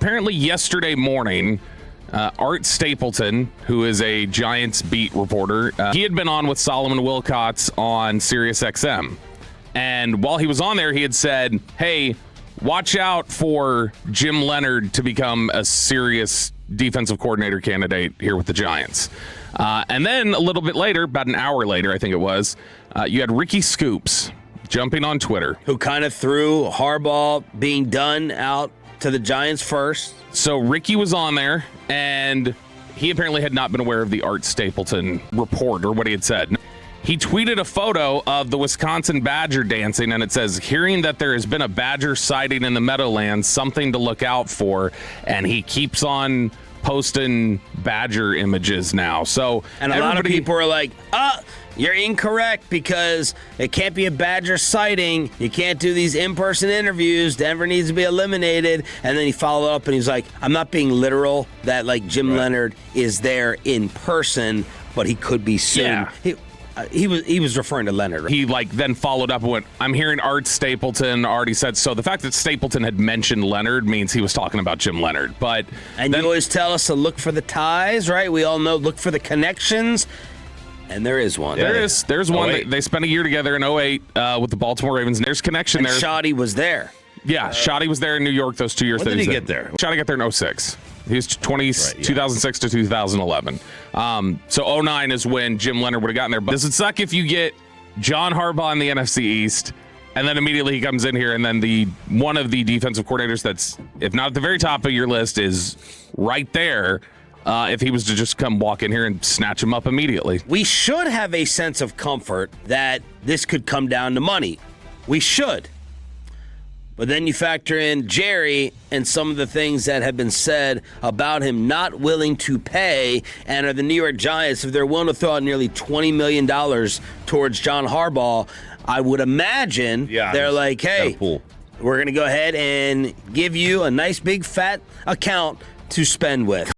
apparently yesterday morning, Art Stapleton, who is a Giants beat reporter, he had been on with Solomon Wilcots on SiriusXM. And while he was on there, he had said, hey, watch out for Jim Leonhard to become a serious defensive coordinator candidate here with the Giants. And then a little bit later, about an hour later, I think it was, you had Ricky Scoops jumping on Twitter. Who kind of threw Harbaugh being done out to the Giants first. So Ricky was on there, and he apparently had not been aware of the Art Stapleton report or what he had said. He tweeted a photo of the Wisconsin Badger dancing, and it says, hearing that there has been a Badger sighting in the Meadowlands, something to look out for. And he keeps on posting Badger images now. So, and a lot of people are like, you're incorrect because it can't be a Badger sighting. You can't do these in-person interviews. Denver needs to be eliminated. And then he followed up and he's like, I'm not being literal that like Jim Leonhard is there in person, but he could be soon. Yeah. He was referring to Leonhard. He then followed up and went, I'm hearing Art Stapleton already said so. The fact that Stapleton had mentioned Leonhard means he was talking about Jim Leonhard. And you always tell us to look for the ties, right? We all know look for the connections. And there is one. There's one. They spent a year together in 2008 with the Baltimore Ravens. And there's connection there. Shoddy was there. Yeah, Shoddy was there in New York those 2 years. When did he get there? Shoddy got there in 2006. He was 2006 to 2011. So 2009 is when Jim Leonhard would have gotten there. But does it suck if you get John Harbaugh in the NFC East, and then immediately he comes in here, and then one of the defensive coordinators that's, if not at the very top of your list, is right there, if he was to just come walk in here and snatch him up immediately? We should have a sense of comfort that this could come down to money. We should. But then you factor in Jerry and some of the things that have been said about him not willing to pay, and are the New York Giants, if they're willing to throw out nearly $20 million towards John Harbaugh, I would imagine they're like, hey, we're going to go ahead and give you a nice big fat account to spend with.